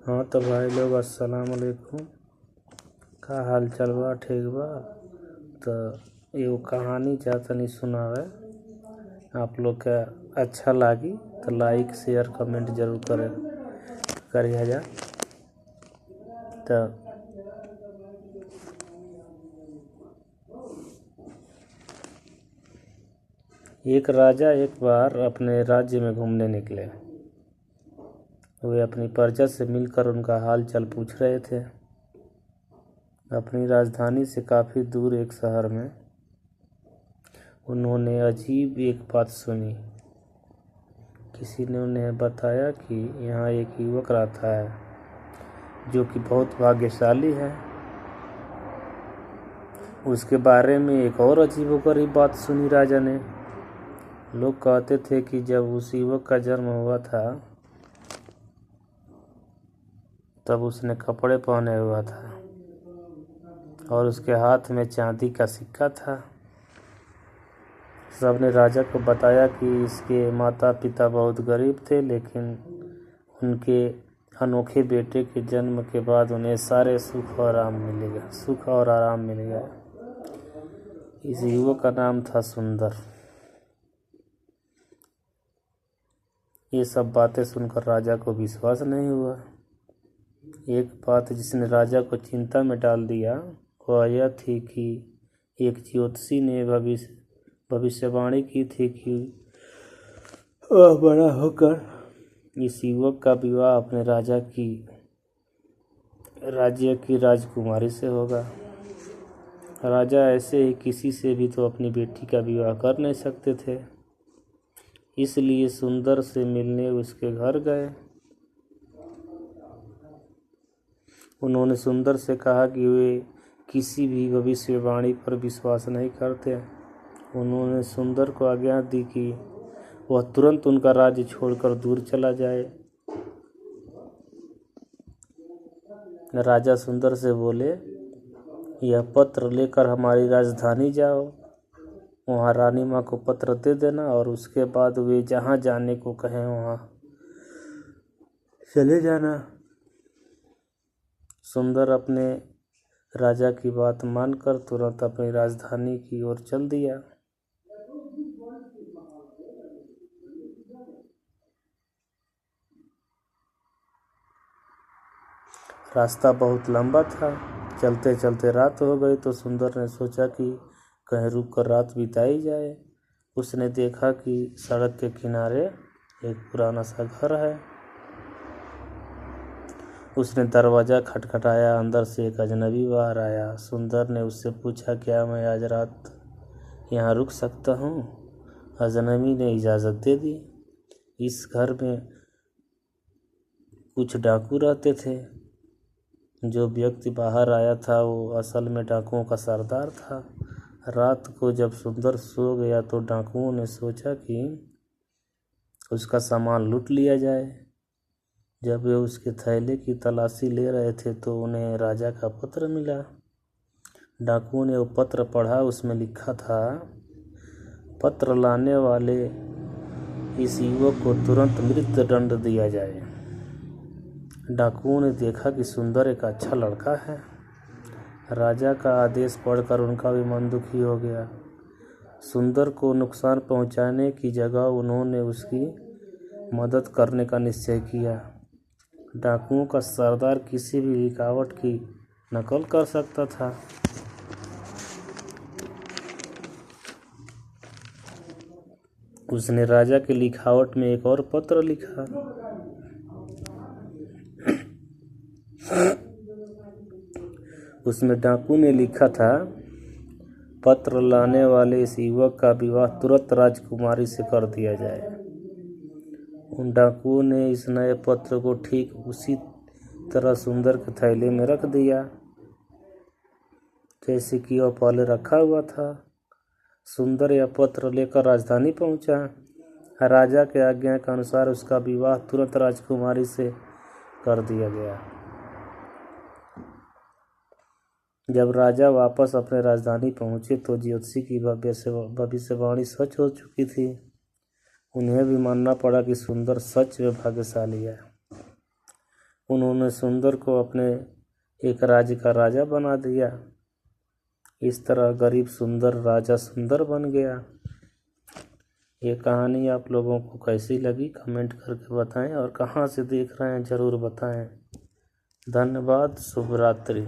हाँ तो भाई लोग अस्सलाम वालेकुम। का हाल चाल बा? ठीक बा। तो एगो कहानी चाहतनी सुनावे। आप लोग का अच्छा लागी तो लाइक शेयर कमेंट जरूर करिए जा। तो एक राजा एक बार अपने राज्य में घूमने निकले। वे अपनी प्रजा से मिलकर उनका हाल चाल पूछ रहे थे। अपनी राजधानी से काफ़ी दूर एक शहर में उन्होंने अजीब एक बात सुनी। किसी ने उन्हें बताया कि यहाँ एक युवक रहता है जो कि बहुत भाग्यशाली है। उसके बारे में एक और अजीबोगरीब बात सुनी राजा ने। लोग कहते थे कि जब उस युवक का जन्म हुआ था तब उसने कपड़े पहने हुआ था और उसके हाथ में चांदी का सिक्का था। सबने राजा को बताया कि इसके माता पिता बहुत गरीब थे, लेकिन उनके अनोखे बेटे के जन्म के बाद उन्हें सारे सुख और आराम मिल गया। इस युवक का नाम था सुंदर। ये सब बातें सुनकर राजा को विश्वास नहीं हुआ। एक बात जिसने राजा को चिंता में डाल दिया वह यह थी कि एक ज्योतिषी ने भविष्यवाणी की थी कि वह बड़ा होकर इस युवक का विवाह अपने राज्य की राजकुमारी से होगा। राजा ऐसे ही किसी से भी तो अपनी बेटी का विवाह कर नहीं सकते थे, इसलिए सुंदर से मिलने उसके घर गए। उन्होंने सुंदर से कहा कि वे किसी भी भविष्यवाणी पर विश्वास नहीं करते। उन्होंने सुंदर को आज्ञा दी कि वह तुरंत उनका राज्य छोड़कर दूर चला जाए। राजा सुंदर से बोले, यह पत्र लेकर हमारी राजधानी जाओ, वहाँ रानी माँ को पत्र दे देना और उसके बाद वे जहाँ जाने को कहें वहाँ चले जाना। सुंदर अपने राजा की बात मानकर तुरंत अपनी राजधानी की ओर चल दिया। रास्ता बहुत लंबा था। चलते चलते रात हो गई तो सुंदर ने सोचा कि कहीं रुक कर रात बिताई जाए। उसने देखा कि सड़क के किनारे एक पुराना सा घर है। उसने दरवाज़ा खटखटाया। अंदर से एक अजनबी बाहर आया। सुंदर ने उससे पूछा, क्या मैं आज रात यहाँ रुक सकता हूँ? अजनबी ने इजाज़त दे दी। इस घर में कुछ डाकू रहते थे। जो व्यक्ति बाहर आया था वो असल में डाकुओं का सरदार था। रात को जब सुंदर सो गया तो डाकुओं ने सोचा कि उसका सामान लूट लिया जाए। जब वे उसके थैले की तलाशी ले रहे थे तो उन्हें राजा का पत्र मिला। डाकुओं ने वो पत्र पढ़ा। उसमें लिखा था, पत्र लाने वाले इस युवक को तुरंत मृत्युदंड दिया जाए। डाकुओं ने देखा कि सुंदर एक अच्छा लड़का है। राजा का आदेश पढ़कर उनका भी मन दुखी हो गया। सुंदर को नुकसान पहुंचाने की जगह उन्होंने उसकी मदद करने का निश्चय किया। डाकुओं का सरदार किसी भी लिखावट की नकल कर सकता था। उसने राजा की लिखावट में एक और पत्र लिखा। उसमें डाकू ने लिखा था, पत्र लाने वाले इस युवक का विवाह तुरंत राजकुमारी से कर दिया जाए। उन डाकुओं ने इस नए पत्र को ठीक उसी तरह सुंदर के थैले में रख दिया जैसे कि वह पहले रखा हुआ था। सुंदर यह पत्र लेकर राजधानी पहुंचा। राजा के आज्ञा के अनुसार उसका विवाह तुरंत राजकुमारी से कर दिया गया। जब राजा वापस अपने राजधानी पहुंचे तो ज्योतिषी की भविष्यवाणी सच हो चुकी थी। उन्हें भी मानना पड़ा कि सुंदर सच में भाग्यशाली है। उन्होंने सुंदर को अपने एक राज्य का राजा बना दिया। इस तरह गरीब सुंदर राजा सुंदर बन गया। ये कहानी आप लोगों को कैसी लगी कमेंट करके बताएं, और कहाँ से देख रहे हैं ज़रूर बताएं। धन्यवाद। शुभ रात्रि।